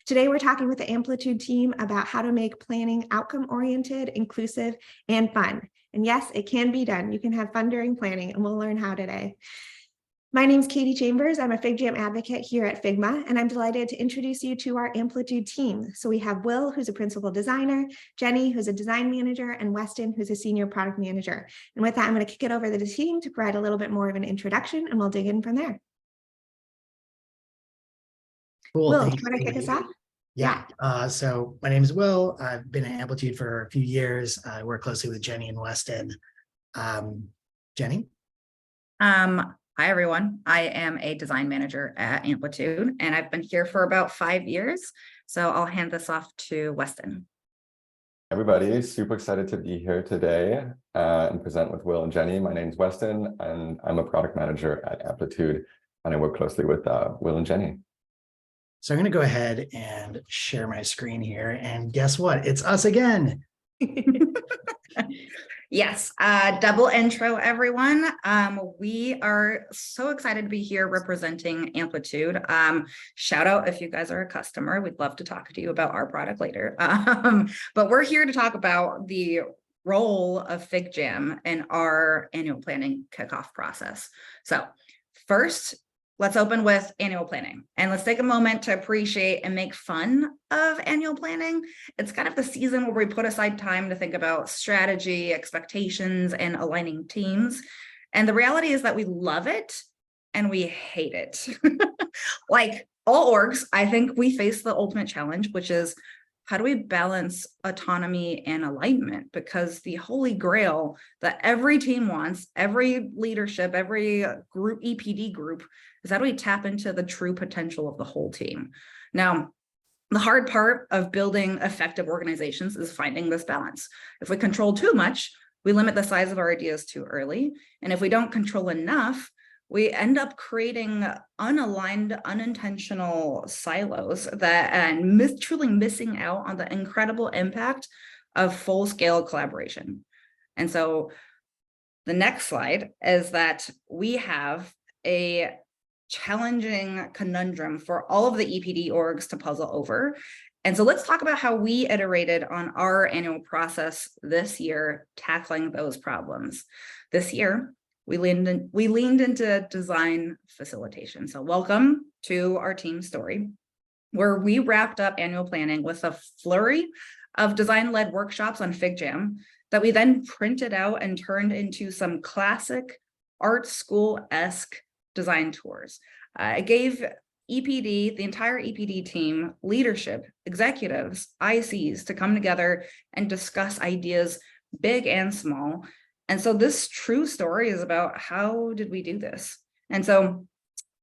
Today, we're talking with the Amplitude team about how to make planning outcome-oriented, inclusive, and fun. And yes, it can be done. You can have fun during planning, and we'll learn how today. My name is Katie Chambers. I'm a FigJam advocate here at Figma, and I'm delighted to introduce you to our Amplitude team. So we have Will, who's a principal designer, Jenny, who's a design manager, and Weston, who's a senior product manager. And with that, I'm going to kick it over to the team to provide a little bit more of an introduction, and we'll dig in from there. Cool. Will, do you want to kick us off? Yeah. So my name is Will. I've been at Amplitude for a few years. I work closely with Jenny and Weston. Jenny? Hi, everyone. I am a design manager at Amplitude, and I've been here for about 5 years. So I'll hand this off to Weston. Everybody, super excited to be here today and present with Will and Jenny. My name is Weston, and I'm a product manager at Amplitude, and I work closely with Will and Jenny. So I'm going to go ahead and share my screen here. And guess what? It's us again. Yes, double intro, everyone. We are so excited to be here representing Amplitude. Shout out if you guys are a customer. We'd love to talk to you about our product later. But we're here to talk about the role of FigJam in our annual planning kickoff process. So first, let's open with annual planning, and let's take a moment to appreciate and make fun of annual planning. It's kind of the season where we put aside time to think about strategy, expectations, and aligning teams. And the reality is that we love it and we hate it. Like all orgs, I think we face the ultimate challenge, which is how do we balance autonomy and alignment? Because the holy grail that every team wants, every leadership, every group, EPD group, is how do we tap into the true potential of the whole team? Now, the hard part of building effective organizations is finding this balance. If we control too much, we limit the size of our ideas too early. And if we don't control enough, we end up creating unaligned, unintentional silos and truly missing out on the incredible impact of full-scale collaboration. And so the next slide is that we have a challenging conundrum for all of the EPD orgs to puzzle over. And so let's talk about how we iterated on our annual process this year, tackling those problems. This year, we leaned into design facilitation. So welcome to our team story, where we wrapped up annual planning with a flurry of design-led workshops on FigJam that we then printed out and turned into some classic art school-esque design tours. I gave EPD, the entire EPD team, leadership, executives, ICs to come together and discuss ideas big and small. And so this true story is about how did we do this? And so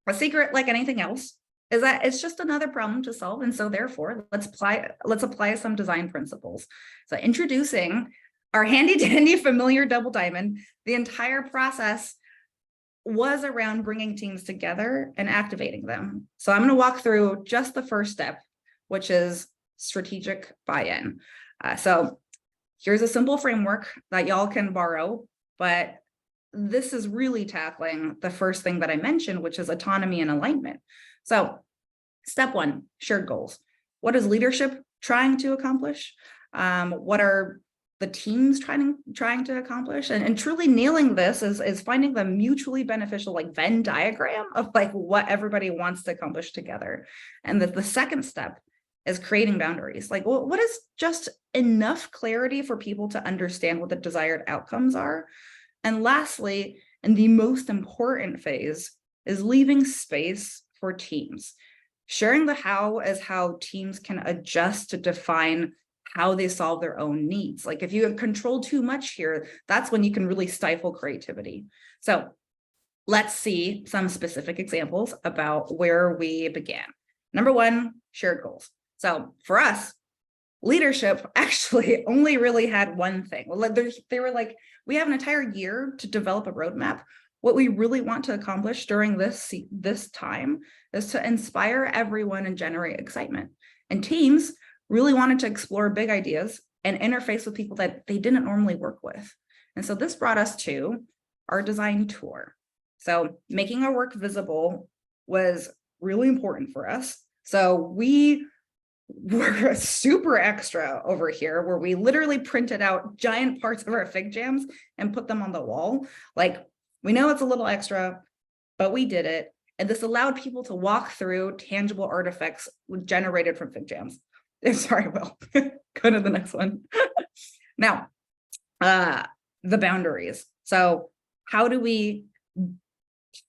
a secret, like anything else, is that it's just another problem to solve. And so therefore, let's apply some design principles. So introducing our handy dandy familiar double diamond, the entire process was around bringing teams together and activating them. So I'm going to walk through just the first step, which is strategic buy-in. So here's a simple framework that y'all can borrow, but this is really tackling the first thing that I mentioned, which is autonomy and alignment. So step one, shared goals. What is leadership trying to accomplish? What are the teams trying to accomplish? And truly nailing this is finding the mutually beneficial like Venn diagram of like what everybody wants to accomplish together. And the second step is creating boundaries. Like, well, what is just enough clarity for people to understand what the desired outcomes are? And lastly, and the most important phase, is leaving space for teams. Sharing the how is how teams can adjust to define how they solve their own needs. Like if you control too much here, that's when you can really stifle creativity. So let's see some specific examples about where we began. Number one, shared goals. So for us, leadership actually only really had one thing. Well, they were like, we have an entire year to develop a roadmap. What we really want to accomplish during this time is to inspire everyone and generate excitement. And teams really wanted to explore big ideas and interface with people that they didn't normally work with. And so this brought us to our design tour. So making our work visible was really important for us. So we we're super extra over here, where we literally printed out giant parts of our fig jams and put them on the wall. Like, we know it's a little extra, but we did it. And this allowed people to walk through tangible artifacts generated from fig jams. Sorry, Will. Go to the next one. Now, the boundaries. So how do we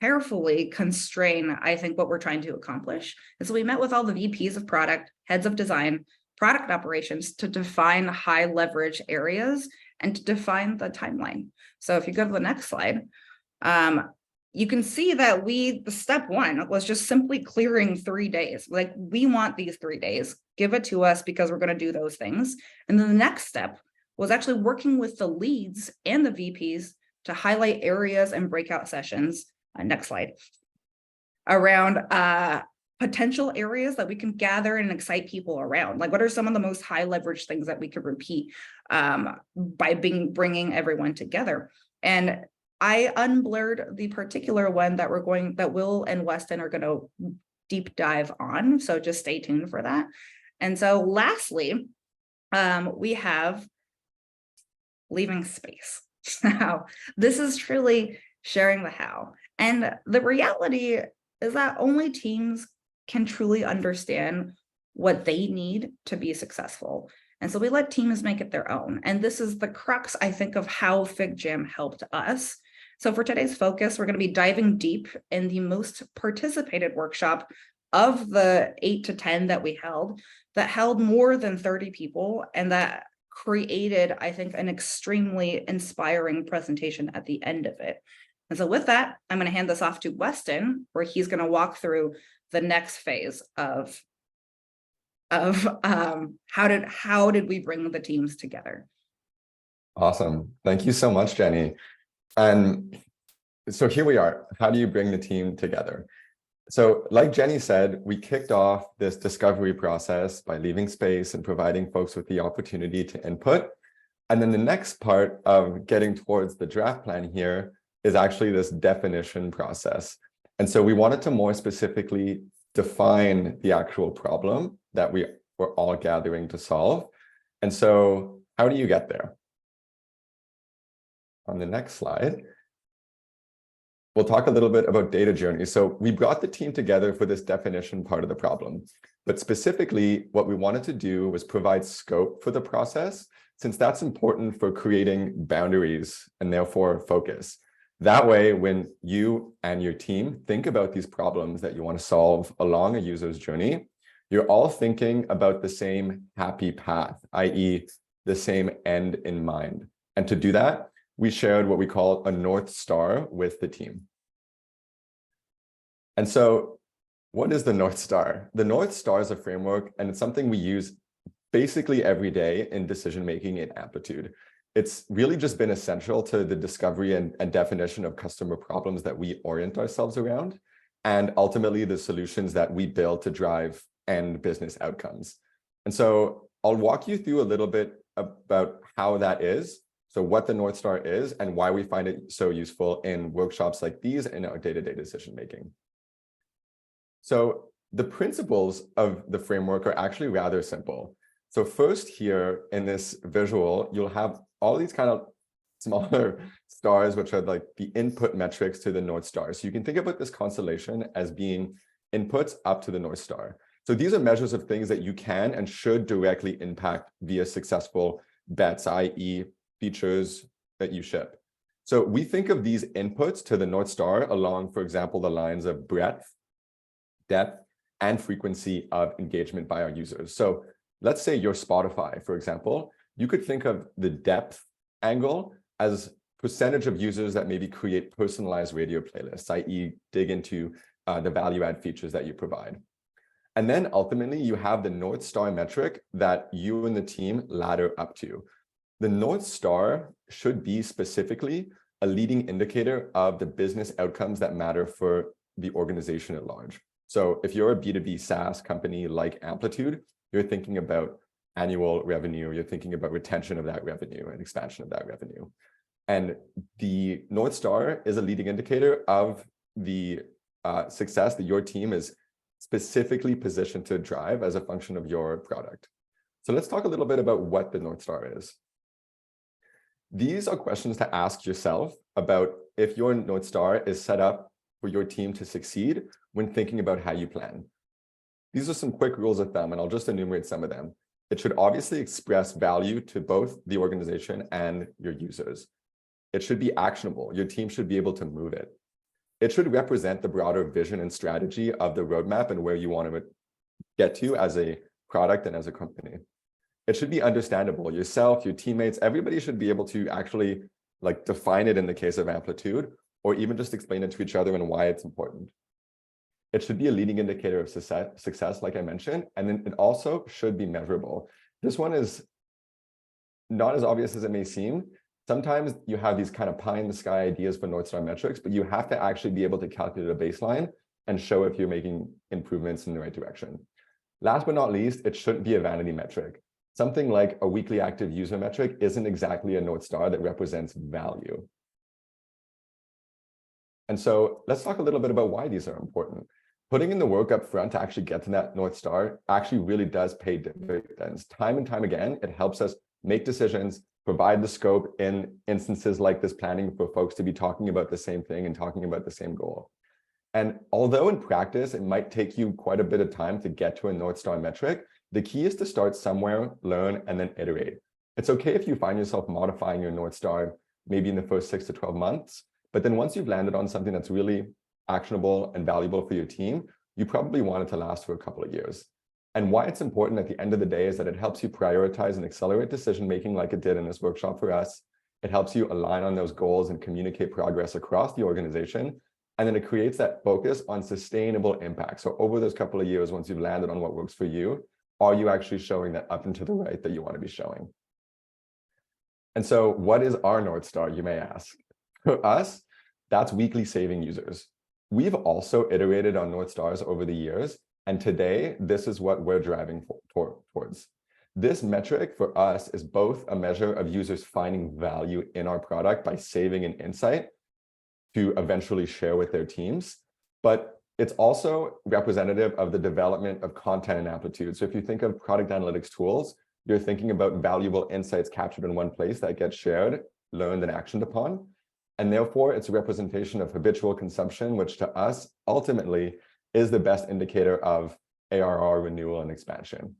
carefully constrain, I think, what we're trying to accomplish? And so we met with all the VPs of product, heads of design, product operations to define high leverage areas and to define the timeline. So if you go to the next slide, you can see that the step one was just simply clearing 3 days. Like, we want these 3 days, give it to us because we're going to do those things. And then the next step was actually working with the leads and the VPs to highlight areas and breakout sessions. Next slide. Around potential areas that we can gather and excite people around. Like, what are some of the most high leverage things that we could repeat by bringing everyone together? And I unblurred the particular one that Will and Weston are going to deep dive on. So just stay tuned for that. And so lastly, we have leaving space. Now, this is truly sharing the how. And the reality is that only teams can truly understand what they need to be successful. And so we let teams make it their own. And this is the crux, I think, of how FigJam helped us. So for today's focus, we're going to be diving deep in the most participated workshop of the 8 to 10 that we held, that held more than 30 people, and that created, I think, an extremely inspiring presentation at the end of it. And so with that, I'm going to hand this off to Weston, where he's going to walk through the next phase of how did we bring the teams together. Awesome. Thank you so much, Jenny. And so here we are. How do you bring the team together? So like Jenny said, we kicked off this discovery process by leaving space and providing folks with the opportunity to input. And then the next part of getting towards the draft plan here is actually this definition process. And so we wanted to more specifically define the actual problem that we were all gathering to solve. And so how do you get there? On the next slide, we'll talk a little bit about data journeys. So we brought the team together for this definition part of the problem, but specifically what we wanted to do was provide scope for the process, since that's important for creating boundaries and therefore focus. That way, when you and your team think about these problems that you want to solve along a user's journey, you're all thinking about the same happy path, i.e. the same end in mind. And to do that, we shared what we call a North Star with the team. And so what is the North Star? The North Star is a framework, and it's something we use basically every day in decision-making in Amplitude. It's really just been essential to the discovery and definition of customer problems that we orient ourselves around, and ultimately the solutions that we build to drive end business outcomes. And so I'll walk you through a little bit about how that is. So what the North Star is and why we find it so useful in workshops like these in our day-to-day decision-making. So the principles of the framework are actually rather simple. So first here in this visual, you'll have all these kind of smaller stars, which are like the input metrics to the North Star. So you can think about this constellation as being inputs up to the North Star. So these are measures of things that you can and should directly impact via successful bets, i.e. features that you ship. So we think of these inputs to the North Star along, for example, the lines of breadth, depth, and frequency of engagement by our users. So let's say you're Spotify, for example, you could think of the depth angle as percentage of users that maybe create personalized radio playlists, i.e. dig into the value add features that you provide. And then ultimately you have the North Star metric that you and the team ladder up to. The North Star should be specifically a leading indicator of the business outcomes that matter for the organization at large. So if you're a B2B SaaS company like Amplitude, you're thinking about annual revenue, you're thinking about retention of that revenue and expansion of that revenue. And the North Star is a leading indicator of the success that your team is specifically positioned to drive as a function of your product. So let's talk a little bit about what the North Star is. These are questions to ask yourself about if your North Star is set up for your team to succeed when thinking about how you plan. These are some quick rules of thumb, and I'll just enumerate some of them. It should obviously express value to both the organization and your users. It should be actionable. Your team should be able to move it. It should represent the broader vision and strategy of the roadmap and where you want to get to as a product and as a company. It should be understandable. Yourself, your teammates, everybody should be able to actually like define it in the case of Amplitude, or even just explain it to each other and why it's important. It should be a leading indicator of success, like I mentioned, and then it also should be measurable. This one is not as obvious as it may seem. Sometimes you have these kind of pie in the sky ideas for North Star metrics, but you have to actually be able to calculate a baseline and show if you're making improvements in the right direction. Last but not least, it shouldn't be a vanity metric. Something like a weekly active user metric isn't exactly a North Star that represents value. And so let's talk a little bit about why these are important. Putting in the work up front to actually get to that North Star actually really does pay dividends. Time and time again, it helps us make decisions, provide the scope in instances like this planning for folks to be talking about the same thing and talking about the same goal. And although in practice, it might take you quite a bit of time to get to a North Star metric, the key is to start somewhere, learn, and then iterate. It's okay if you find yourself modifying your North Star maybe in the first 6 to 12 months, but then once you've landed on something that's really actionable and valuable for your team, you probably want it to last for a couple of years. And why it's important at the end of the day is that it helps you prioritize and accelerate decision-making like it did in this workshop for us. It helps you align on those goals and communicate progress across the organization. And then it creates that focus on sustainable impact. So over those couple of years, once you've landed on what works for you, are you actually showing that up and to the right that you want to be showing? And so what is our North Star, you may ask? For us, that's weekly saving users. We've also iterated on North Stars over the years, and today, this is what we're driving towards. This metric for us is both a measure of users finding value in our product by saving an insight to eventually share with their teams, but it's also representative of the development of content in Amplitude. So if you think of product analytics tools, you're thinking about valuable insights captured in one place that get shared, learned, and actioned upon. And therefore, it's a representation of habitual consumption, which to us, ultimately, is the best indicator of ARR renewal and expansion.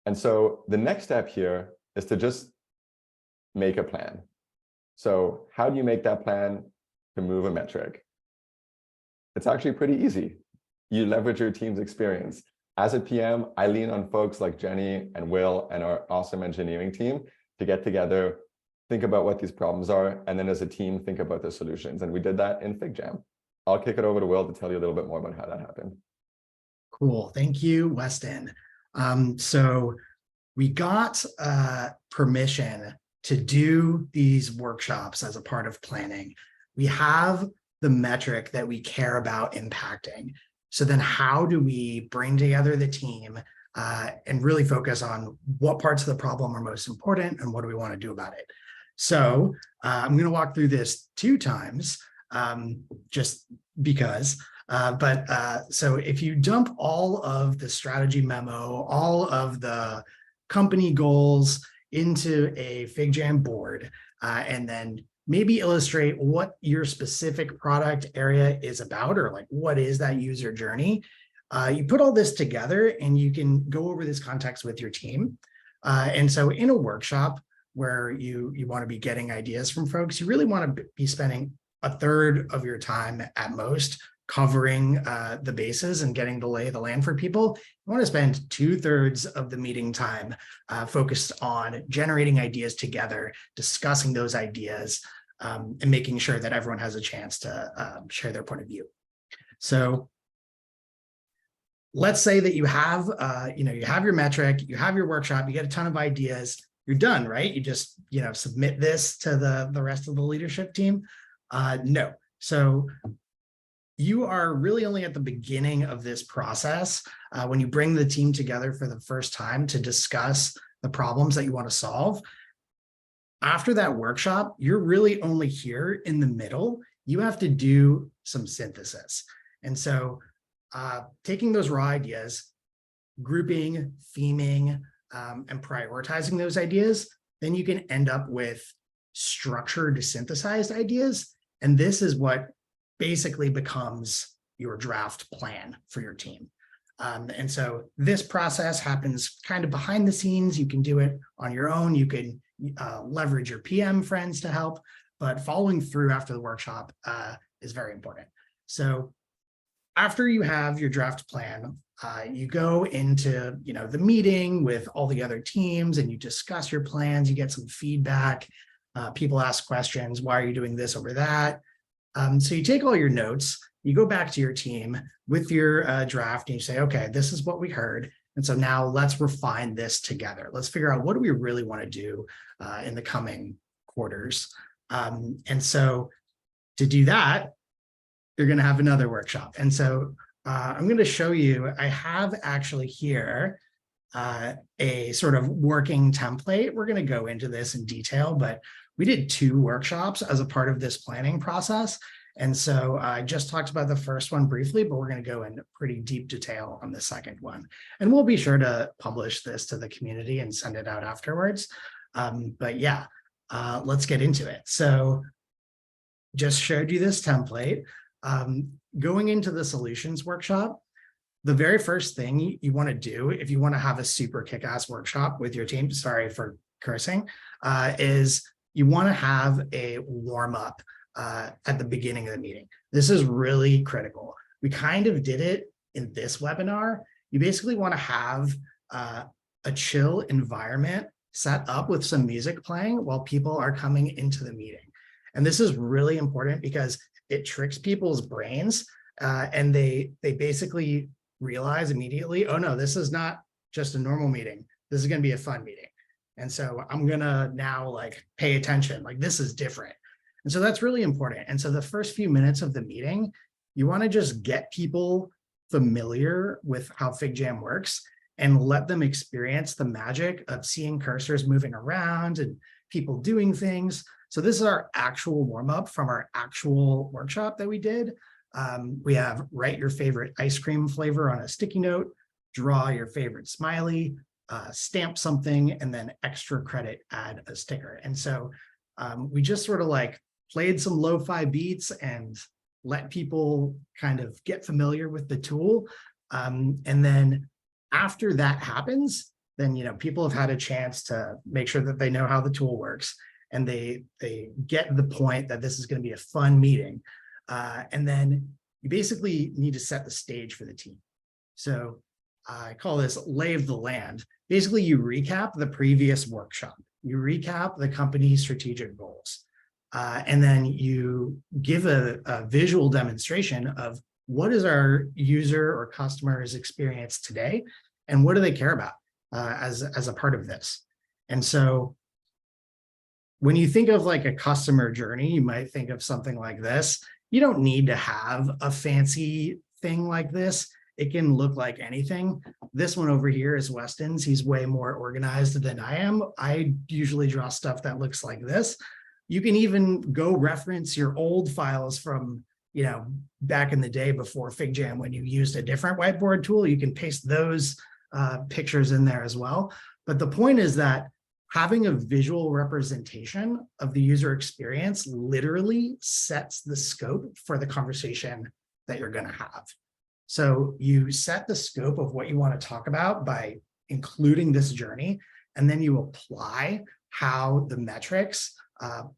And so the next step here is to just make a plan. So how do you make that plan to move a metric? It's actually pretty easy. You leverage your team's experience. As a PM, I lean on folks like Jenny and Will and our awesome engineering team to get together, think about what these problems are, and then as a team, think about the solutions. And we did that in FigJam. I'll kick it over to Will to tell you a little bit more about how that happened. Cool. Thank you, Weston. So we got permission to do these workshops as a part of planning. We have the metric that we care about impacting. So then how do we bring together the team and really focus on what parts of the problem are most important and what do we want to do about it? So I'm going to walk through this 2 times just because. So if you dump all of the strategy memo, all of the company goals into a FigJam board, and then maybe illustrate what your specific product area is about, or like what is that user journey, you put all this together and you can go over this context with your team. And so in a workshop where you want to be getting ideas from folks, you really want to be spending 1/3 of your time at most covering the bases and getting the lay of the land for people. You want to spend 2/3 of the meeting time focused on generating ideas together, discussing those ideas, and making sure that everyone has a chance to share their point of view. So let's say that you have, you have your metric, you have your workshop, you get a ton of ideas, you're done, right? You just, submit this to the rest of the leadership team. No. So you are really only at the beginning of this process when you bring the team together for the first time to discuss the problems that you want to solve. After that workshop, you're really only here in the middle. You have to do some synthesis. And so taking those raw ideas, grouping, theming, and prioritizing those ideas, then you can end up with structured, synthesized ideas. And this is what basically becomes your draft plan for your team. And so this process happens kind of behind the scenes. You can do it on your own. You can leverage your PM friends to help, but following through after the workshop is very important. So after you have your draft plan, you go into the meeting with all the other teams and you discuss your plans, you get some feedback, people ask questions, why are you doing this over that? So you take all your notes, you go back to your team with your draft and you say, okay, this is what we heard. And so now let's refine this together. Let's figure out what do we really want to do in the coming quarters. And so to do that, you're going to have another workshop. And so I'm going to show you, I have actually here a sort of working template. We're going to go into this in detail, but we did 2 workshops as a part of this planning process. And so I just talked about the first one briefly, but we're going to go into pretty deep detail on the second one. And we'll be sure to publish this to the community and send it out afterwards. But yeah, let's get into it. So just showed you this template. Going into the solutions workshop, the very first thing you want to do if you want to have a super kick-ass workshop with your team, sorry for cursing, is you want to have a warm-up at the beginning of the meeting. This is really critical. We kind of did it in this webinar. You basically want to have a chill environment set up with some music playing while people are coming into the meeting. And this is really important because it tricks people's brains and they basically realize immediately, oh no, this is not just a normal meeting. This is going to be a fun meeting. And so I'm going to now pay attention, this is different. And so that's really important. And so the first few minutes of the meeting, you want to just get people familiar with how FigJam works and let them experience the magic of seeing cursors moving around and people doing things. So this is our actual warm-up from our actual workshop that we did. We have write your favorite ice cream flavor on a sticky note, draw your favorite smiley, stamp something, and then extra credit, add a sticker. And so we just sort of played some lo-fi beats and let people kind of get familiar with the tool. And then after that happens, then people have had a chance to make sure that they know how the tool works and they get the point that this is going to be a fun meeting. And then you basically need to set the stage for the team. So I call this lay of the land. Basically, you recap the previous workshop. You recap the company's strategic goals. And then you give a visual demonstration of what is our user or customer's experience today, and what do they care about as a part of this. And so when you think of a customer journey, you might think of something like this. You don't need to have a fancy thing like this. It can look like anything. This one over here is Weston's. He's way more organized than I am. I usually draw stuff that looks like this. You can even go reference your old files from, back in the day before FigJam when you used a different whiteboard tool. You can paste those pictures in there as well. But the point is that having a visual representation of the user experience literally sets the scope for the conversation that you're going to have. So you set the scope of what you want to talk about by including this journey, and then you apply how the metrics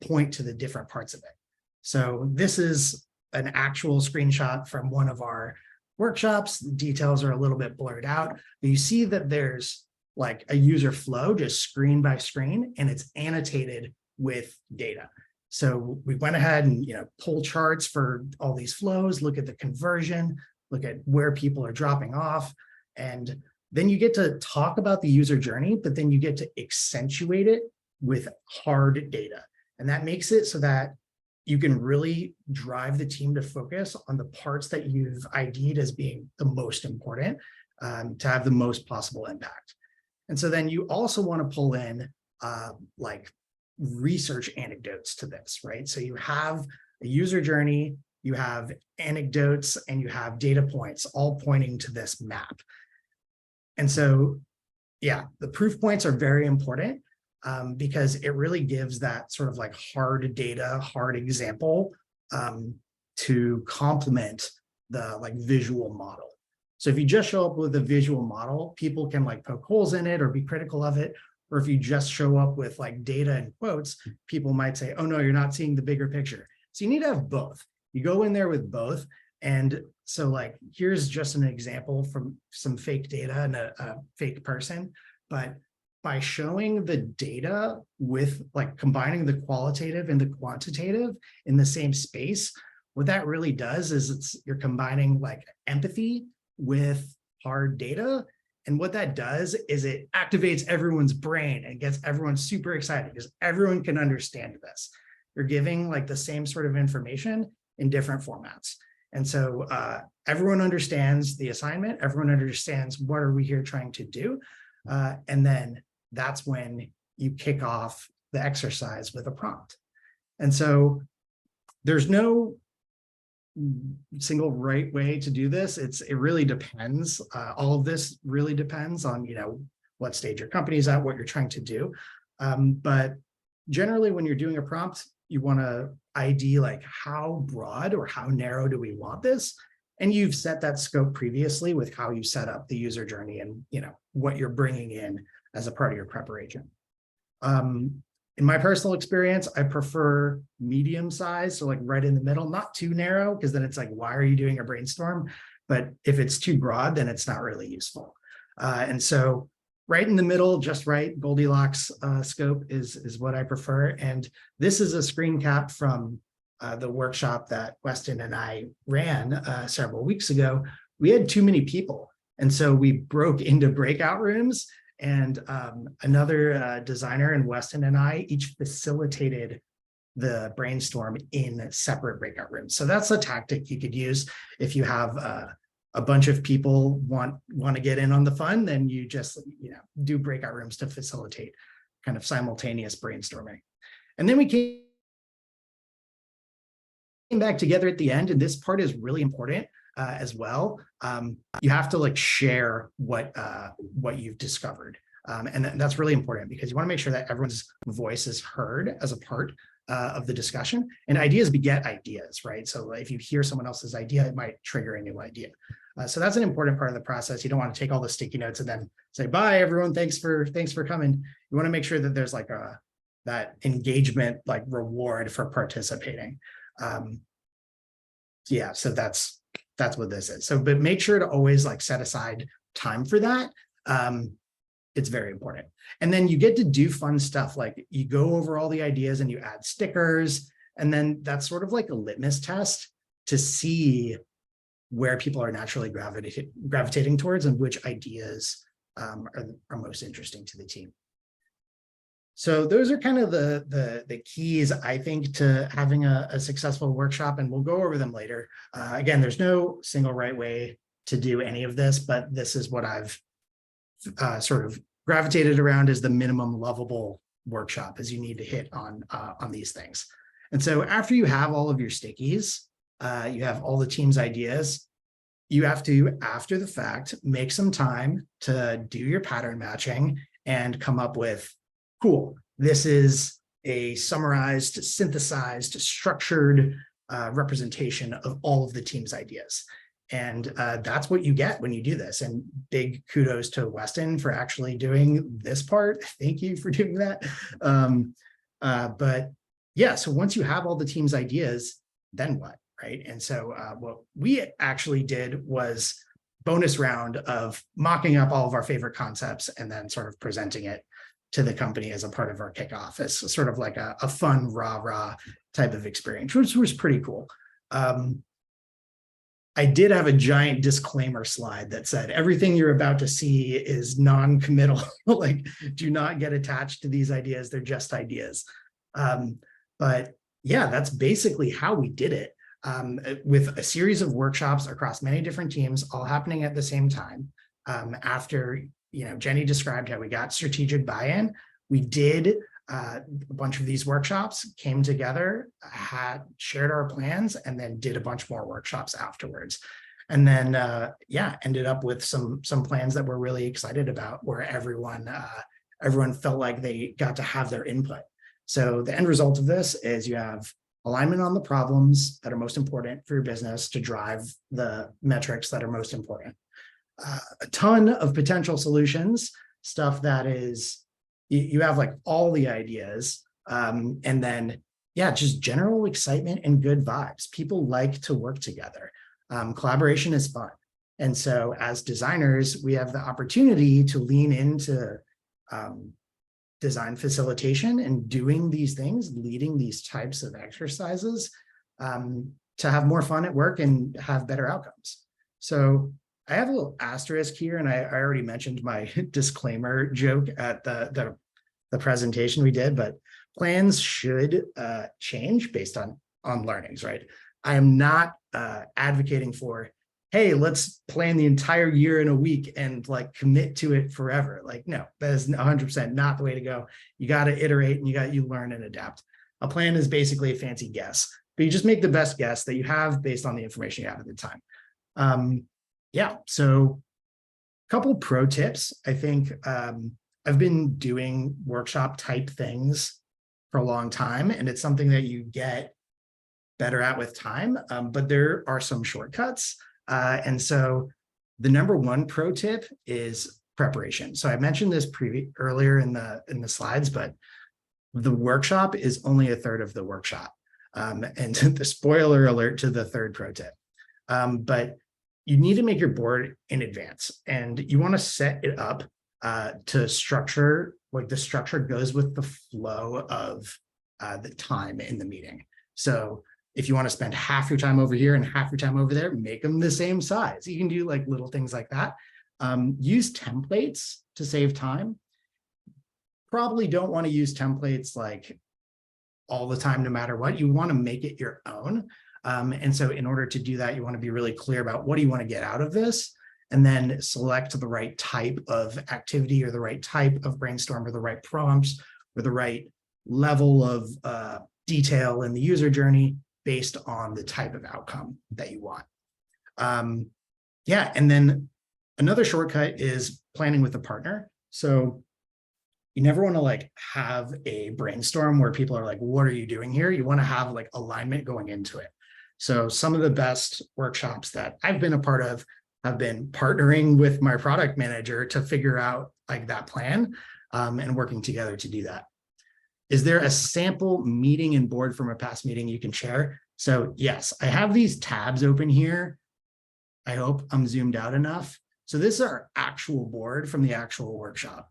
point to the different parts of it. So this is an actual screenshot from one of our workshops. The details are a little bit blurred out, but you see that there's a user flow just screen by screen, and it's annotated with data. So we went ahead and pull charts for all these flows, look at the conversion, look at where people are dropping off, and then you get to talk about the user journey, but then you get to accentuate it with hard data. And that makes it so that you can really drive the team to focus on the parts that you've ID'd as being the most important to have the most possible impact. And so then you also want to pull in research anecdotes to this, right? So you have a user journey, you have anecdotes, and you have data points all pointing to this map. And so, yeah, the proof points are very important because it really gives that sort of like hard data, hard example to complement the like visual model. So if you just show up with a visual model, people can like poke holes in it or be critical of it. Or if you just show up with like data and quotes, people might say, oh no, you're not seeing the bigger picture. So you need to have both. You go in there with both. And so like, here's just an example from some fake data and a fake person. But by showing the data with like combining the qualitative and the quantitative in the same space, what that really does is you're combining like empathy with hard data. And what that does is it activates everyone's brain and gets everyone super excited because everyone can understand this. You're giving like the same sort of information in different formats. And so everyone understands the assignment, everyone understands what are we here trying to do. And then that's when you kick off the exercise with a prompt. And so there's no single right way to do this. It really depends. All of this really depends on, what stage your company's at, what you're trying to do. But generally, when you're doing a prompt, you want to ID like how broad or how narrow do we want this? And you've set that scope previously with how you set up the user journey and what you're bringing in as a part of your preparation. In my personal experience, I prefer medium size, so like right in the middle, not too narrow, because then it's like, why are you doing a brainstorm? But if it's too broad, then it's not really useful. And so right in the middle, just right, Goldilocks scope is what I prefer. And this is a screen cap from the workshop that Weston and I ran several weeks ago. We had too many people. And so we broke into breakout rooms. And another designer and Weston and I each facilitated the brainstorm in separate breakout rooms. So that's a tactic you could use if you have a bunch of people want to get in on the fun. Then you just do breakout rooms to facilitate kind of simultaneous brainstorming. And then we came back together at the end, and this part is really important. As well, you have to like share what you've discovered, and that's really important because you want to make sure that everyone's voice is heard as a part of the discussion. And ideas beget ideas, right? So if you hear someone else's idea, it might trigger a new idea. So that's an important part of the process. You don't want to take all the sticky notes and then say bye, everyone. Thanks for coming. You want to make sure that there's like that engagement like reward for participating. Yeah, so that's what this is. So, but make sure to always like set aside time for that. It's very important. And then you get to do fun stuff. Like you go over all the ideas and you add stickers. And then that's sort of like a litmus test to see where people are naturally gravitating towards and which ideas are most interesting to the team. So those are kind of the keys, I think, to having a successful workshop, and we'll go over them later. Again, there's no single right way to do any of this, but this is what I've sort of gravitated around as the minimum lovable workshop, as you need to hit on these things. And so after you have all of your stickies, you have all the team's ideas, you have to, after the fact, make some time to do your pattern matching and come up with, cool, this is a summarized, synthesized, structured representation of all of the team's ideas. And that's what you get when you do this. And big kudos to Weston for actually doing this part. Thank you for doing that. But yeah, so once you have all the team's ideas, then what, right? And so what we actually did was bonus round of mocking up all of our favorite concepts and then sort of presenting it to the company as a part of our kickoff. It's sort of like a fun rah-rah type of experience, which was pretty cool. I did have a giant disclaimer slide that said, everything you're about to see is non-committal, like do not get attached to these ideas, they're just ideas. But yeah, that's basically how we did it, with a series of workshops across many different teams, all happening at the same time. After Jenny described how we got strategic buy-in, we did a bunch of these workshops, came together, shared our plans, and then did a bunch more workshops afterwards. And then, ended up with some plans that we're really excited about, where everyone felt like they got to have their input. So the end result of this is you have alignment on the problems that are most important for your business to drive the metrics that are most important. A ton of potential solutions, stuff that is, you have like all the ideas, and then, just general excitement and good vibes. People like to work together. Collaboration is fun. And so as designers, we have the opportunity to lean into design facilitation and doing these things, leading these types of exercises, to have more fun at work and have better outcomes. So I have a little asterisk here, and I already mentioned my disclaimer joke at the presentation we did, but plans should change based on learnings, right? I am not advocating for, hey, let's plan the entire year in a week and like commit to it forever. Like, no, that is 100% not the way to go. You got to iterate and you learn and adapt. A plan is basically a fancy guess, but you just make the best guess that you have based on the information you have at the time. So a couple pro tips. I think I've been doing workshop type things for a long time, and it's something that you get better at with time, but there are some shortcuts. And so the number one pro tip is preparation. So I mentioned this earlier in the slides, but the workshop is only a third of the workshop. And the spoiler alert to the third pro tip. But you need to make your board in advance, and you want to set it up to structure, like the structure goes with the flow of the time in the meeting. So if you want to spend half your time over here and half your time over there, make them the same size. You can do like little things like that. Use templates to save time. Probably don't want to use templates like all the time, no matter what. You want to make it your own. And so in order to do that, you want to be really clear about what do you want to get out of this, and then select the right type of activity or the right type of brainstorm or the right prompts or the right level of detail in the user journey based on the type of outcome that you want. And then another shortcut is planning with a partner. So you never want to like have a brainstorm where people are like, what are you doing here? You want to have like alignment going into it. So some of the best workshops that I've been a part of have been partnering with my product manager to figure out like that plan, and working together to do that. Is there a sample meeting and board from a past meeting you can share? So yes, I have these tabs open here. I hope I'm zoomed out enough. So this is our actual board from the actual workshop.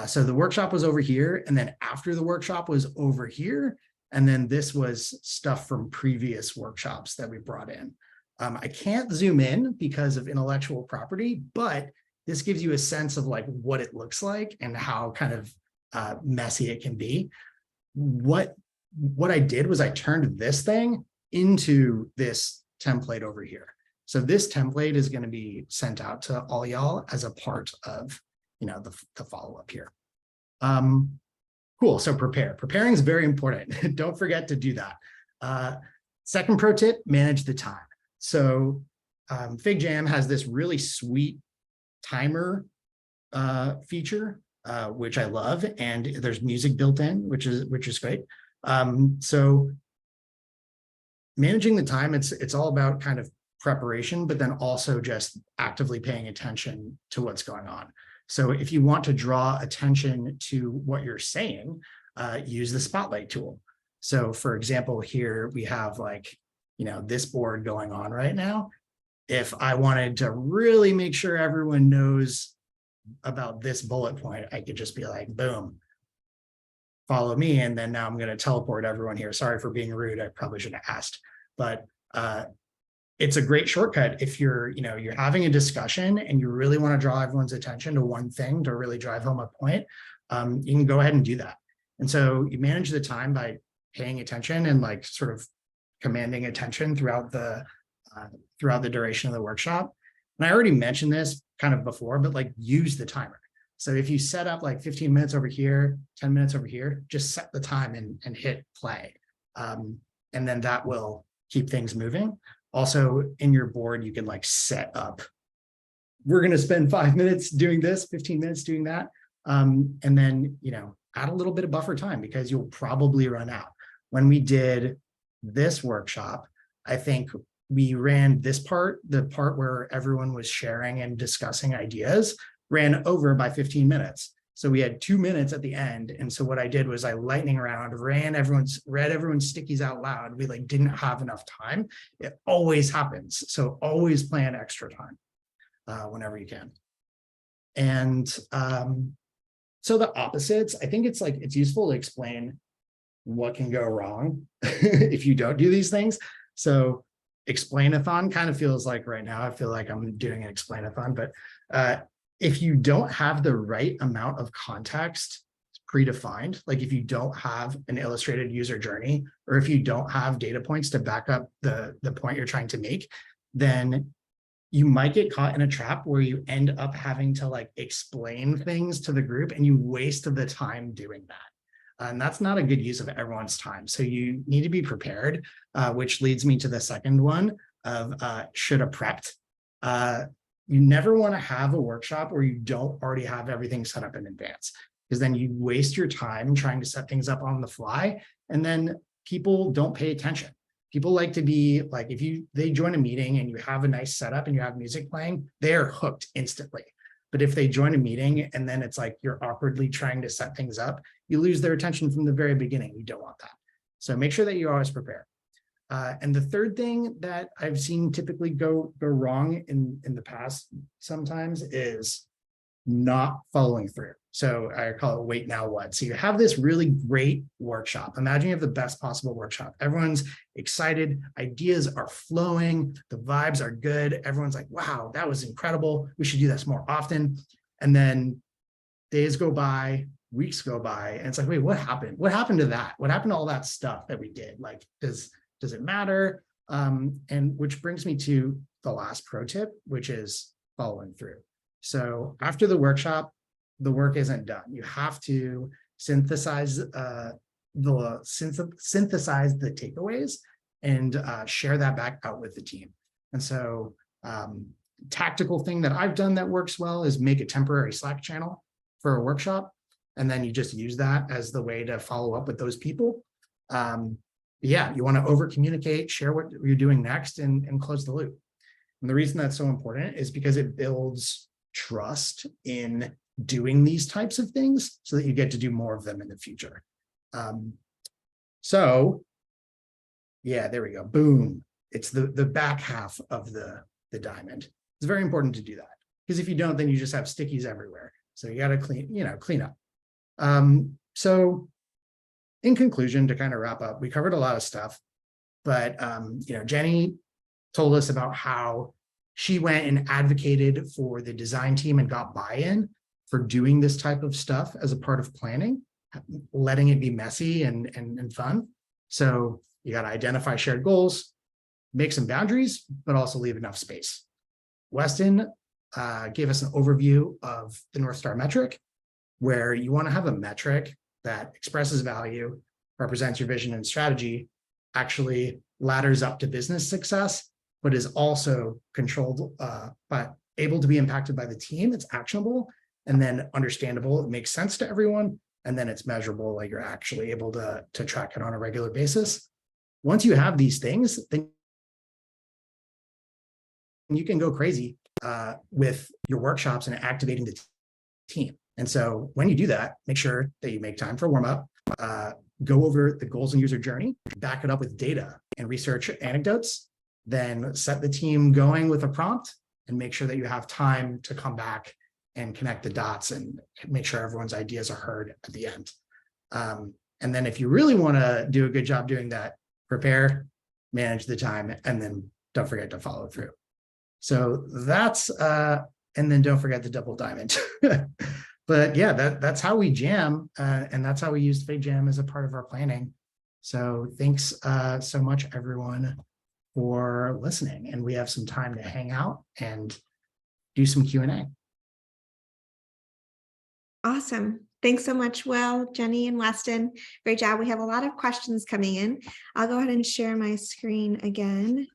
So the workshop was over here, and then after the workshop was over here. And then this was stuff from previous workshops that we brought in. I can't zoom in because of intellectual property, but this gives you a sense of like what it looks like and how kind of messy it can be. What I did was I turned this thing into this template over here. So this template is going to be sent out to all y'all as a part of, the follow-up here. Cool. So preparing is very important. Don't forget to do that. Second pro tip, manage the time. So FigJam has this really sweet timer feature, which I love, and there's music built in, which is great. So managing the time, it's all about kind of preparation, but then also just actively paying attention to what's going on. So if you want to draw attention to what you're saying, use the spotlight tool. So for example, here we have like, this board going on right now. If I wanted to really make sure everyone knows about this bullet point, I could just be like, boom, follow me. And then now I'm going to teleport everyone here. Sorry for being rude. I probably should have asked, but it's a great shortcut if you're having a discussion and you really want to draw everyone's attention to one thing to really drive home a point. You can go ahead and do that. And so you manage the time by paying attention and like sort of commanding attention throughout the duration of the workshop. And I already mentioned this kind of before, but like use the timer. So if you set up like 15 minutes over here, 10 minutes over here, just set the time and hit play. And then that will keep things moving. Also in your board, you can like set up, we're going to spend 5 minutes doing this, 15 minutes doing that. And then, add a little bit of buffer time because you'll probably run out. When we did this workshop, I think we ran this part, the part where everyone was sharing and discussing ideas, ran over by 15 minutes. So we had 2 minutes at the end. And so what I did was I lightning round, read everyone's stickies out loud. We like didn't have enough time. It always happens. So always plan extra time whenever you can. And so the opposites, I think it's useful to explain what can go wrong if you don't do these things. So explain-a-thon kind of feels like right now, I feel like I'm doing an explain-a-thon, but if you don't have the right amount of context predefined, like if you don't have an illustrated user journey, or if you don't have data points to back up the point you're trying to make, then you might get caught in a trap where you end up having to like explain things to the group and you waste the time doing that. And that's not a good use of everyone's time. So you need to be prepared, which leads me to the second one of should have prepped. You never want to have a workshop where you don't already have everything set up in advance, because then you waste your time trying to set things up on the fly, and then people don't pay attention. People like to be like, if they join a meeting and you have a nice setup and you have music playing, they're hooked instantly. But if they join a meeting and then it's like you're awkwardly trying to set things up, you lose their attention from the very beginning. You don't want that. So make sure that you always prepare. And the third thing that I've seen typically go wrong in the past sometimes is not following through. So I call it wait, now what? So you have this really great workshop. Imagine you have the best possible workshop. Everyone's excited. Ideas are flowing. The vibes are good. Everyone's like, wow, that was incredible. We should do this more often. And then days go by, weeks go by, and it's like, wait, what happened? What happened to that? What happened to all that stuff that we did? Like, does it matter? And which brings me to the last pro tip, which is following through. So after the workshop, the work isn't done. You have to synthesize the takeaways and share that back out with the team. And so tactical thing that I've done that works well is make a temporary Slack channel for a workshop. And then you just use that as the way to follow up with those people. Yeah, you want to over communicate, share what you're doing next, and close the loop. And the reason that's so important is because it builds trust in doing these types of things so that you get to do more of them in the future. So yeah, there we go. Boom. It's the back half of the diamond. It's very important to do that, because if you don't, then you just have stickies everywhere. So you got to clean up. So in conclusion, to kind of wrap up, we covered a lot of stuff, but Jenny told us about how she went and advocated for the design team and got buy-in for doing this type of stuff as a part of planning, letting it be messy and fun. So you got to identify shared goals, make some boundaries, but also leave enough space. Weston gave us an overview of the North Star metric, where you want to have a metric that expresses value, represents your vision and strategy, actually ladders up to business success, but is also controlled, but able to be impacted by the team. It's actionable, and then understandable. It makes sense to everyone, and then it's measurable, like you're actually able to track it on a regular basis. Once you have these things, then you can go crazy with your workshops and activating the team. And so when you do that, make sure that you make time for warm-up, go over the goals and user journey, back it up with data and research anecdotes, then set the team going with a prompt, and make sure that you have time to come back and connect the dots and make sure everyone's ideas are heard at the end. And then if you really want to do a good job doing that, prepare, manage the time, and then don't forget to follow through. So that's, and then don't forget the double diamond. But yeah, that's how we jam, and that's how we use FigJam as a part of our planning. So thanks so much, everyone, for listening. And we have some time to hang out and do some Q&A. Awesome. Thanks so much, Will, Jenny, and Weston. Great job. We have a lot of questions coming in. I'll go ahead and share my screen again.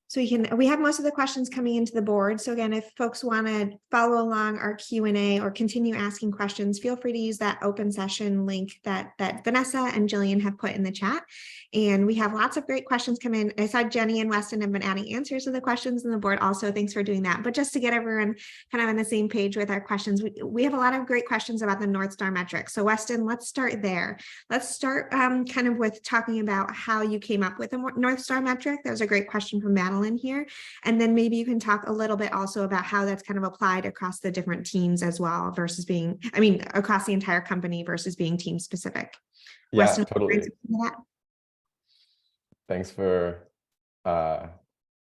So we have most of the questions coming into the board. So again, if folks want to follow along our Q&A or continue asking questions, feel free to use that open session link that Vanessa and Jillian have put in the chat. And we have lots of great questions come in. I saw Jenny and Weston have been adding answers to the questions in the board also. Thanks for doing that. But just to get everyone kind of on the same page with our questions, we have a lot of great questions about the North Star metric. So Weston, let's start there. Let's start kind of with talking about how you came up with a North Star metric. That was a great question from Madeline in here. And then maybe you can talk a little bit also about how that's kind of applied across the different teams as well versus being, across the entire company versus being team specific. Yeah, Weston, totally. Thanks for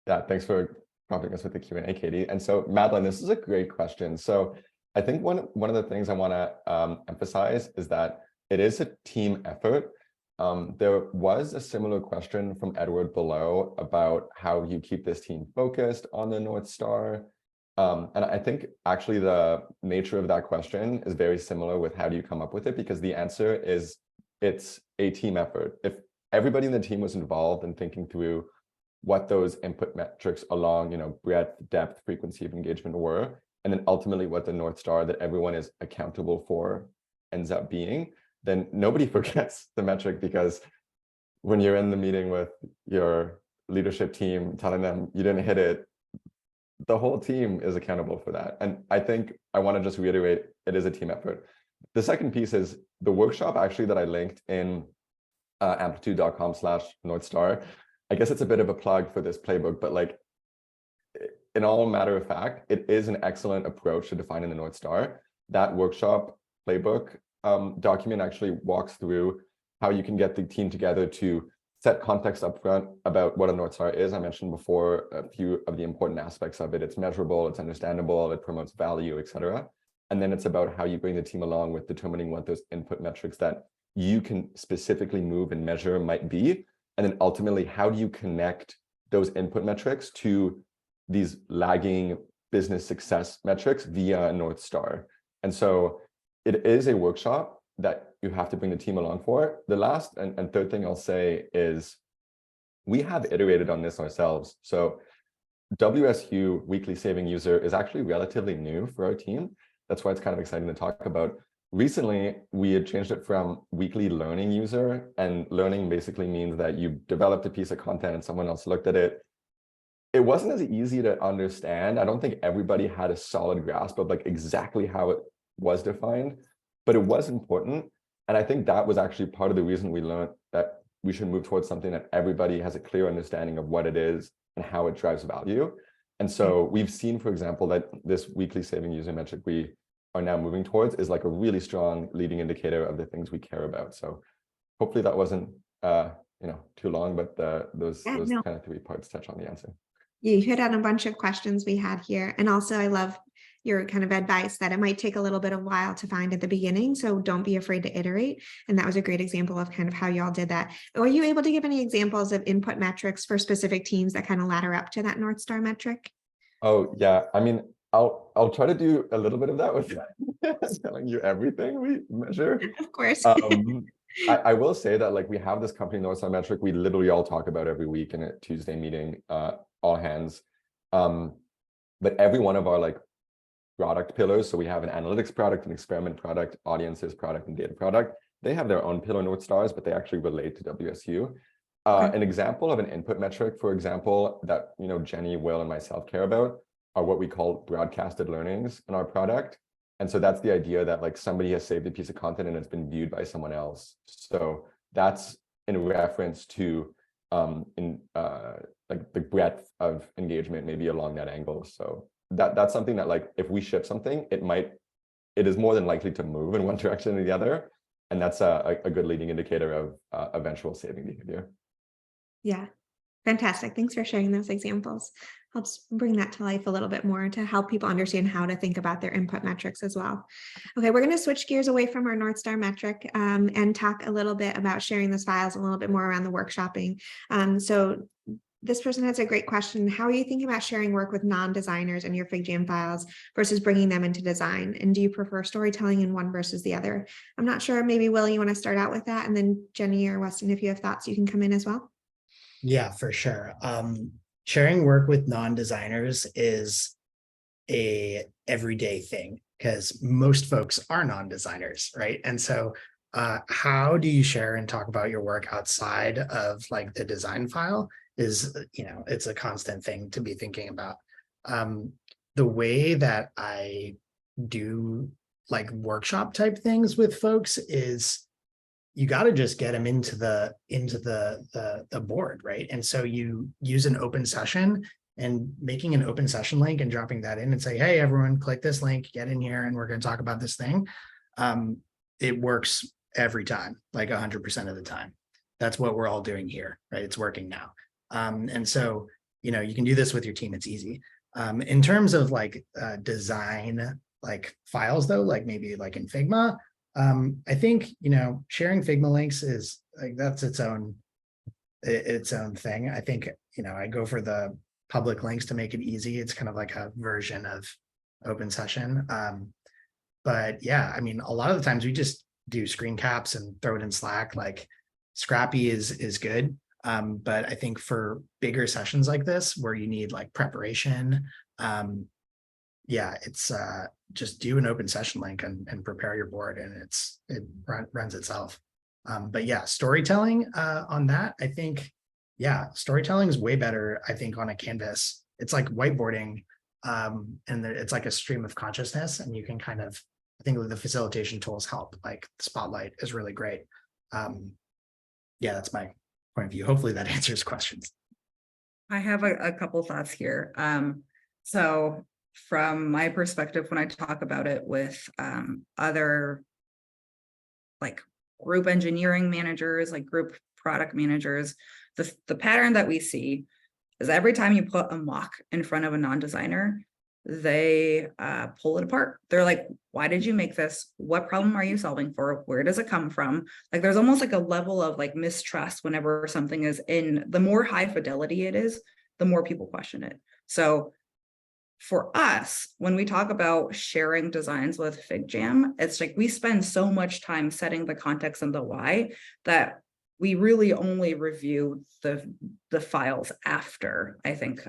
prompting us with the Q&A, Katie. And so Madeline, this is a great question. So I think one of the things I want to emphasize is that it is a team effort. There was a similar question from Edward below about how you keep this team focused on the North Star. And I think actually the nature of that question is very similar with how do you come up with it, because the answer is it's a team effort. If everybody in the team was involved in thinking through what those input metrics along, breadth, depth, frequency of engagement were, and then ultimately what the North Star that everyone is accountable for ends up being, then nobody forgets the metric, because when you're in the meeting with your leadership team telling them you didn't hit it, the whole team is accountable for that. And I think I want to just reiterate, it is a team effort. The second piece is the workshop actually that I linked in amplitude.com/Northstar. I guess it's a bit of a plug for this playbook, but like in all matter of fact, it is an excellent approach to defining the North Star. That workshop playbook document actually walks through how you can get the team together to set context up front about what a North Star is. I mentioned before a few of the important aspects of it. It's measurable, it's understandable, it promotes value, etc. And then it's about how you bring the team along with determining what those input metrics that you can specifically move and measure might be. And then ultimately, how do you connect those input metrics to these lagging business success metrics via a North Star? And so it is a workshop that you have to bring the team along for. The last and third thing I'll say is we have iterated on this ourselves. So WSU, weekly saving user, is actually relatively new for our team. That's why it's kind of exciting to talk about. Recently, we had changed it from weekly learning user, and learning basically means that you developed a piece of content and someone else looked at it. It wasn't as easy to understand. I don't think everybody had a solid grasp of like exactly how it was defined, but it was important. And I think that was actually part of the reason we learned that we should move towards something that everybody has a clear understanding of what it is and how it drives value. And so we've seen, for example, that this weekly saving user metric we are now moving towards is like a really strong leading indicator of the things we care about. So hopefully that wasn't too long, but those kind of three parts touch on the answer. You hit on a bunch of questions we had here. And also I love your kind of advice that it might take a little bit of a while to find at the beginning. So don't be afraid to iterate. And that was a great example of kind of how y'all did that. Were you able to give any examples of input metrics for specific teams that kind of ladder up to that North Star metric? Oh, yeah. I mean, I'll try to do a little bit of that with telling you everything we measure. Of course. I will say that like we have this company North Star metric we literally all talk about every week in a Tuesday meeting, all hands. But every one of our like product pillars, so we have an analytics product, an experiment product, audiences product, and data product. They have their own pillar North Stars, but they actually relate to WSU. An example of an input metric, for example, that Jenny, Will, and myself care about are what we call broadcasted learnings in our product. And so that's the idea that like somebody has saved a piece of content and it's been viewed by someone else. So that's in reference to like the breadth of engagement maybe along that angle. So that's something that like if we ship something, it is more than likely to move in one direction or the other. And that's a good leading indicator of eventual saving behavior. Yeah, fantastic. Thanks for sharing those examples. Helps bring that to life a little bit more to help people understand how to think about their input metrics as well. Okay, we're going to switch gears away from our North Star metric and talk a little bit about sharing those files, a little bit more around the workshopping. So this person has a great question. How are you thinking about sharing work with non-designers in your FigJam files versus bringing them into design? And do you prefer storytelling in one versus the other? I'm not sure. Maybe Will, you want to start out with that, and then Jenny or Weston, if you have thoughts, you can come in as well. Yeah, for sure. Sharing work with non-designers is a everyday thing because most folks are non-designers, right? And so how do you share and talk about your work outside of like the design file is, it's a constant thing to be thinking about. The way that I do like workshop type things with folks is you got to just get them into the board, right? And so you use an open session and making an open session link and dropping that in and say, hey, everyone, click this link, get in here, and we're going to talk about this thing. It works every time, like 100% of the time. That's what we're all doing here, right? It's working now. And so, you can do this with your team. It's easy. In terms of like design, like files though, like maybe like in Figma, I think, sharing Figma links is like, that's its own thing. I think, I go for the public links to make it easy. It's kind of like a version of open session. But yeah, I mean, a lot of the times we just do screen caps and throw it in Slack. Like Scrappy is good. But I think for bigger sessions like this, where you need like preparation, yeah, it's just do an open session link and prepare your board, and it runs itself. But yeah, storytelling on that, I think, yeah, storytelling is way better, I think, on a canvas. It's like whiteboarding, and it's like a stream of consciousness, and you can kind of, I think the facilitation tools help, like Spotlight is really great. Yeah, that's my point of view. Hopefully that answers questions. I have a couple thoughts here. So from my perspective, when I talk about it with other like group engineering managers, like group product managers, the pattern that we see is every time you put a mock in front of a non-designer, they pull it apart. They're like, why did you make this? What problem are you solving for? Where does it come from? Like there's almost like a level of like mistrust whenever something is in, the more high fidelity it is, the more people question it. So for us, when we talk about sharing designs with FigJam, it's like we spend so much time setting the context and the why that we really only review the files after, I think,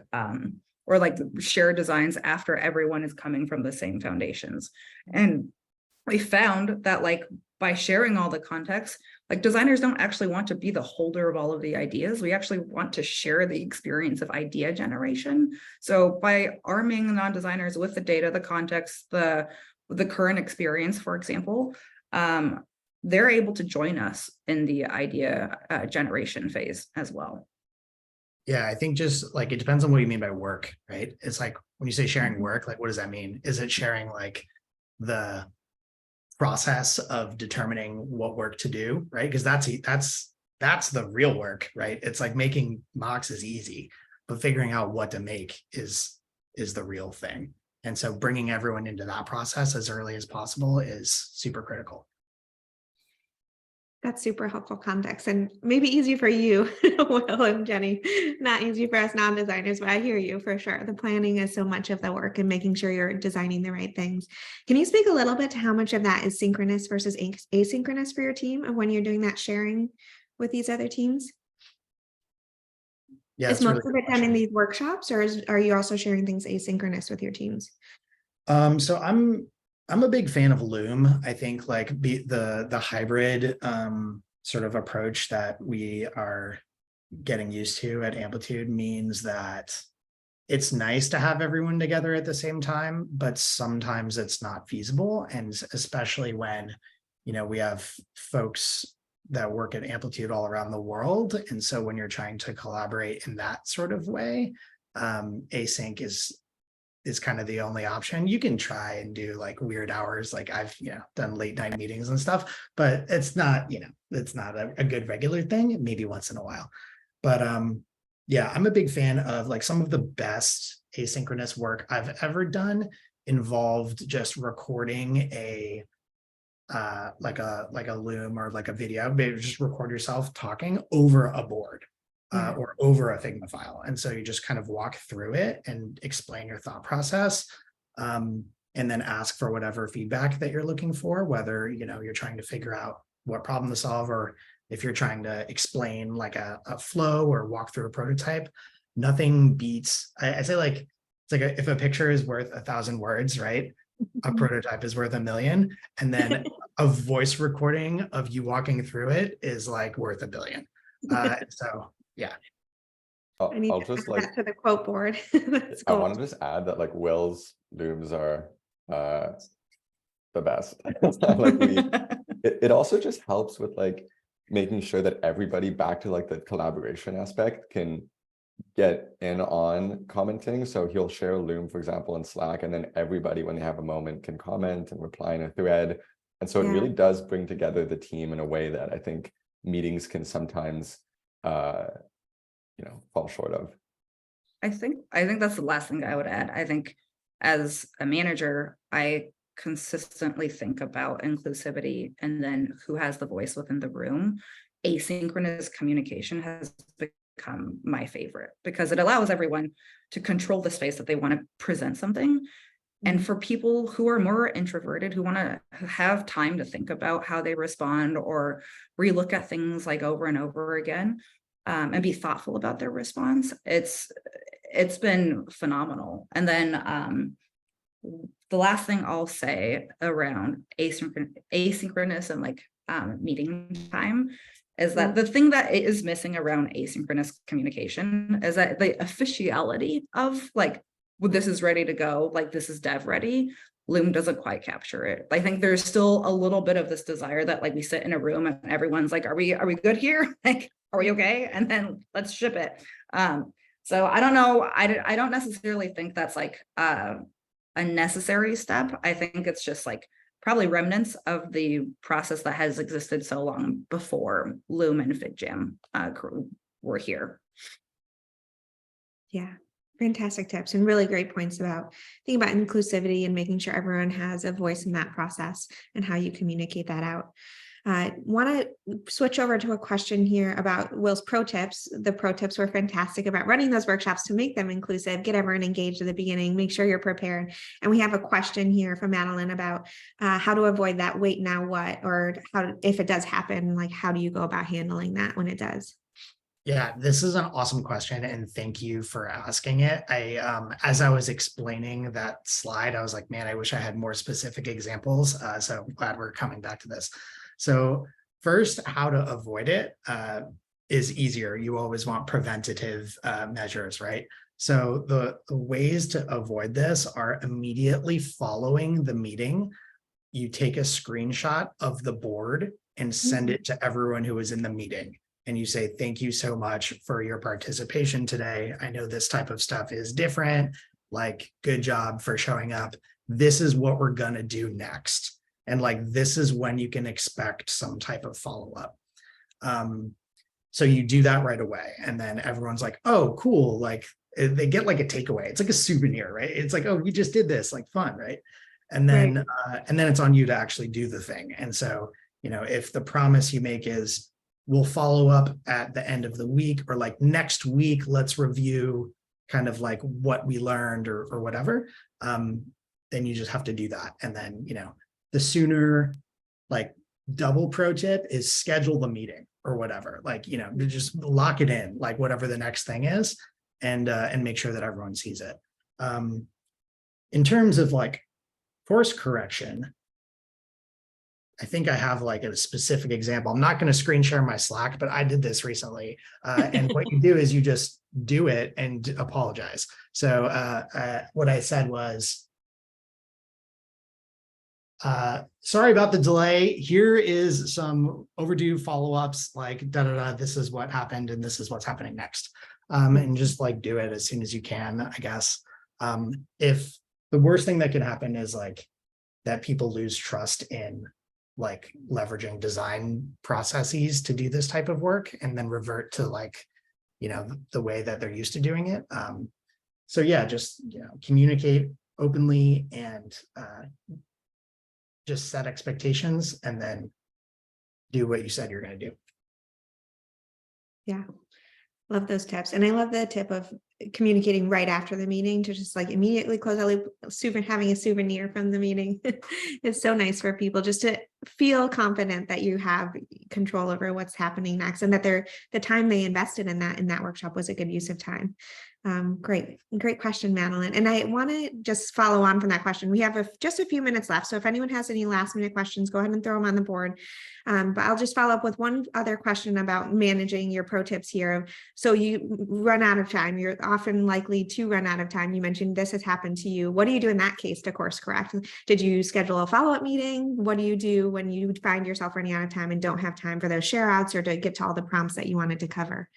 or like share designs after everyone is coming from the same foundations. And we found that like by sharing all the context, like designers don't actually want to be the holder of all of the ideas. We actually want to share the experience of idea generation. So by arming non-designers with the data, the context, the current experience, for example, they're able to join us in the idea generation phase as well. Yeah, I think just like, it depends on what you mean by work, right? It's like, when you say sharing work, like, what does that mean? Is it sharing like the process of determining what work to do, right? Because that's the real work, right? It's like making mocks is easy, but figuring out what to make is the real thing. And so bringing everyone into that process as early as possible is super critical. That's super helpful context, and maybe easy for you, Will and Jenny, not easy for us non-designers, but I hear you for sure. The planning is so much of the work and making sure you're designing the right things. Can you speak a little bit to how much of that is synchronous versus asynchronous for your team, and when you're doing that sharing with these other teams? Yeah, is most of it done in these workshops, or are you also sharing things asynchronous with your teams? So I'm a big fan of Loom. I think like the hybrid sort of approach that we are getting used to at Amplitude means that it's nice to have everyone together at the same time, but sometimes it's not feasible. And especially when, we have folks that work at Amplitude all around the world. And so when you're trying to collaborate in that sort of way, async is kind of the only option. You can try and do like weird hours, like I've done late night meetings and stuff, but it's not it's not a good regular thing, maybe once in a while. But yeah, I'm a big fan of like some of the best asynchronous work I've ever done involved just recording a like a Loom or like a video, maybe just record yourself talking over a board. Yeah. or over a Figma file. And so you just kind of walk through it and explain your thought process. And then ask for whatever feedback that you're looking for, whether, you're trying to figure out what problem to solve, or if you're trying to explain like a flow or walk through a prototype. Nothing beats, I say, like, it's like if a picture is worth 1,000 words, right? A prototype is worth 1,000,000. And then a voice recording of you walking through it is like worth 1,000,000,000. So yeah. I need I'll to just add like, that to the quote board. That's I cool. want to just add that like Will's looms are the best. Like it also just helps with like making sure that everybody, back to like the collaboration aspect, can get in on commenting. So he'll share a loom, for example, in Slack, and then everybody, when they have a moment, can comment and reply in a thread. And so it really does bring together the team in a way that I think meetings can sometimes fall short of. I think that's the last thing I would add. I think as a manager, I consistently think about inclusivity and then who has the voice within the room. Asynchronous communication has become my favorite because it allows everyone to control the space that they want to present something. And for people who are more introverted, who want to have time to think about how they respond or relook at things like over and over again, and be thoughtful about their response, it's been phenomenal. And then the last thing I'll say around asynchronous and like meeting time is that the thing that is missing around asynchronous communication is that the officiality of like, well, this is ready to go, like this is dev ready. Loom doesn't quite capture it. I think there's still a little bit of this desire that like we sit in a room and everyone's like, are we good here? Like, are we okay? And then let's ship it. So I don't know. I don't necessarily think that's like a necessary step. I think it's just like probably remnants of the process that has existed so long before Loom and FigJam crew were here. Yeah, fantastic tips and really great points about thinking about inclusivity and making sure everyone has a voice in that process and how you communicate that out. Want to switch over to a question here about Will's pro tips. The pro tips were fantastic about running those workshops to make them inclusive, get everyone engaged at the beginning, make sure you're prepared. And we have a question here from Madeline about how to avoid that wait, now what, or how, if it does happen, like how do you go about handling that when it does? Yeah, this is an awesome question, and thank you for asking it. As I was explaining that slide, I was like, man, I wish I had more specific examples. So I'm glad we're coming back to this. So first, how to avoid it is easier. You always want preventative measures, right? So the ways to avoid this are immediately following the meeting. You take a screenshot of the board and send it to everyone who was in the meeting. And you say, thank you so much for your participation today. I know this type of stuff is different. Like, good job for showing up. This is what we're going to do next. And like, this is when you can expect some type of follow-up. So you do that right away. And then everyone's like, oh, cool. Like they get like a takeaway. It's like a souvenir, right? It's like, oh, we just did this, like fun, right? And then, it's on you to actually do the thing. And so, if the promise you make is, we'll follow up at the end of the week, or like next week, let's review kind of like what we learned or whatever, then you just have to do that. And then, the sooner, like, double pro tip is schedule the meeting or whatever, like, just lock it in, like whatever the next thing is, and make sure that everyone sees it. In terms of like course correction, I think I have like a specific example. I'm not going to screen share my Slack, but I did this recently. And what you do is you just do it and apologize. So what I said was, sorry about the delay. Here is some overdue follow-ups, like this is what happened and this is what's happening next. And just like do it as soon as you can, I guess. If the worst thing that can happen is like that people lose trust in like leveraging design processes to do this type of work and then revert to like, the way that they're used to doing it. So yeah, just, communicate openly and just set expectations and then do what you said you're going to do. Yeah. Love those tips. And I love the tip of communicating right after the meeting to just like immediately close out, having a souvenir from the meeting. It's so nice for people just to feel confident that you have control over what's happening next, and that the time they invested in that workshop was a good use of time. Great question, Madeline. And I want to just follow on from that question. We have just a few minutes left. So if anyone has any last minute questions, go ahead and throw them on the board. But I'll just follow up with one other question about managing your pro tips here. So you run out of time. You're often likely to run out of time. You mentioned this has happened to you. What do you do in that case to course correct? Did you schedule a follow-up meeting? What do you do when you find yourself running out of time and don't have time for those share outs or to get to all the prompts that you wanted to cover?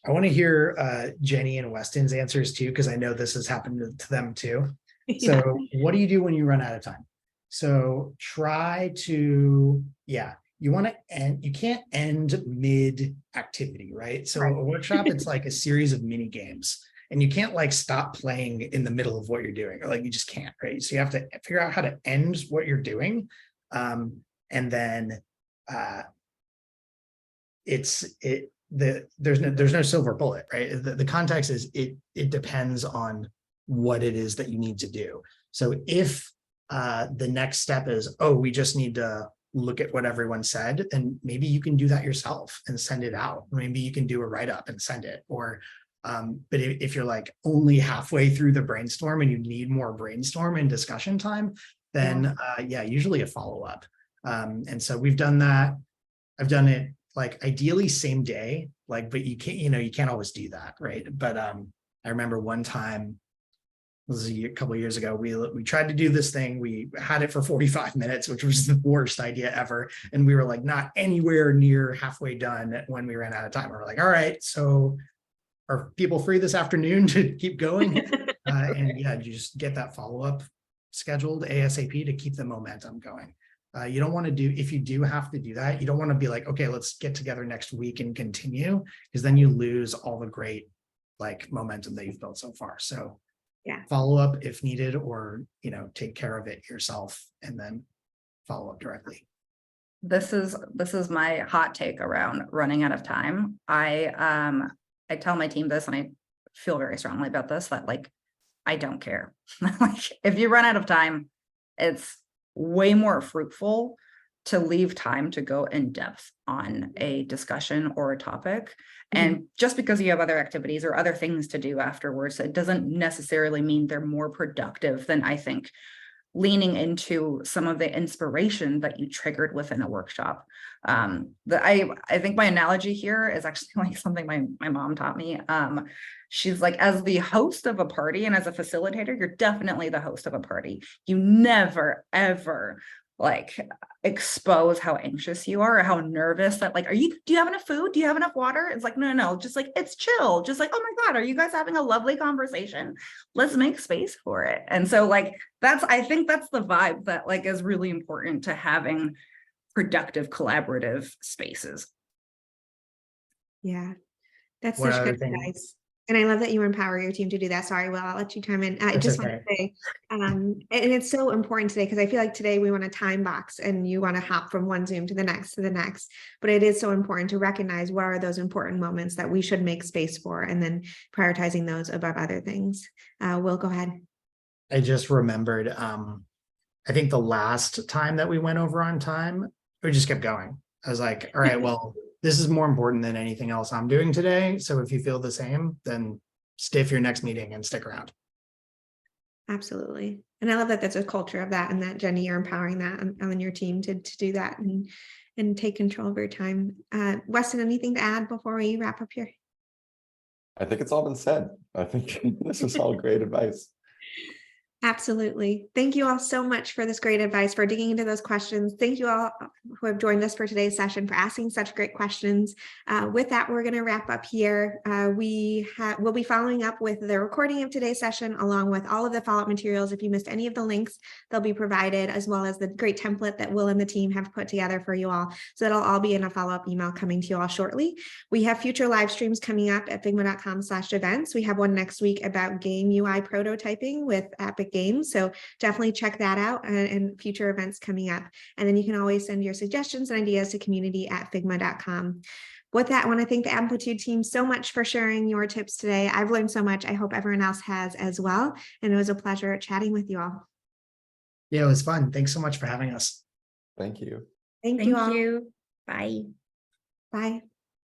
I want to hear Jenny and Weston's answers too, because I know this has happened to them too. Yeah. So what do you do when you run out of time? So try to, you want to end, you can't end mid activity, right? So Right. a workshop, it's like a series of mini games, and you can't like stop playing in the middle of what you're doing, or like you just can't, right? So you have to figure out how to end what you're doing. And then there's no silver bullet, right? The context is it depends on what it is that you need to do. So if the next step is, we just need to look at what everyone said, then maybe you can do that yourself and send it out. Maybe you can do a write-up and send it. Or but if you're like only halfway through the brainstorm and you need more brainstorm and discussion time, then usually a follow-up. And so we've done that. I've done it like ideally same day, like, but you can't always do that, right? But I remember one time, it was a couple of years ago, we tried to do this thing. We had it for 45 minutes, which was the worst idea ever. And we were like not anywhere near halfway done when we ran out of time. We were like, all right, so are people free this afternoon to keep going? And you just get that follow-up scheduled ASAP to keep the momentum going. You don't want to do, if you do have to do that, you don't want to be like, okay, let's get together next week and continue, because then you lose all the great like momentum that you've built so far. So follow up if needed, or, take care of it yourself and then follow up directly. This is my hot take around running out of time. I tell my team this, and I feel very strongly about this, that like, I don't care. Like if you run out of time, it's way more fruitful to leave time to go in depth on a discussion or a topic. And just because you have other activities or other things to do afterwards, it doesn't necessarily mean they're more productive than, I think, leaning into some of the inspiration that you triggered within a workshop. I think my analogy here is actually like something my mom taught me. She's like, as the host of a party and as a facilitator, you're definitely the host of a party. You never, ever like expose how anxious you are or how nervous that like, do you have enough food? Do you have enough water? It's like, no, just like, it's chill. Just like, oh my God, are you guys having a lovely conversation? Let's make space for it. And so like, I think that's the vibe that like is really important to having productive collaborative spaces. Yeah, that's such good advice. And I love that you empower your team to do that. Sorry, Will, I'll let you chime in. I just want to say, and it's so important today, because I feel like today we want to time box and you want to hop from one Zoom to the next, but it is so important to recognize what are those important moments that we should make space for, and then prioritizing those above other things. Will, go ahead. I just remembered, I think the last time that we went over on time, we just kept going. I was like, all right, well, this is more important than anything else I'm doing today. So if you feel the same, then stiff your next meeting and stick around. Absolutely. And I love that that's a culture of that, and that Jenny, you're empowering that on your team to do that and take control of your time. Weston, anything to add before we wrap up here? I think it's all been said. I think this was all great advice. Absolutely. Thank you all so much for this great advice, for digging into those questions. Thank you all who have joined us for today's session, for asking such great questions. With that, we're going to wrap up here. We'll be following up with the recording of today's session, along with all of the follow-up materials. If you missed any of the links, they'll be provided, as well as the great template that Will and the team have put together for you all. So that'll all be in a follow-up email coming to you all shortly. We have future live streams coming up at figma.com/events. We have one next week about game UI prototyping with Epic Games. So definitely check that out, and future events coming up. And then you can always send your suggestions and ideas to community@figma.com. With that, I want to thank the Amplitude team so much for sharing your tips today. I've learned so much. I hope everyone else has as well. And it was a pleasure chatting with you all. Yeah, it was fun. Thanks so much for having us. Thank you. Thank you all. Thank you. Bye. Bye.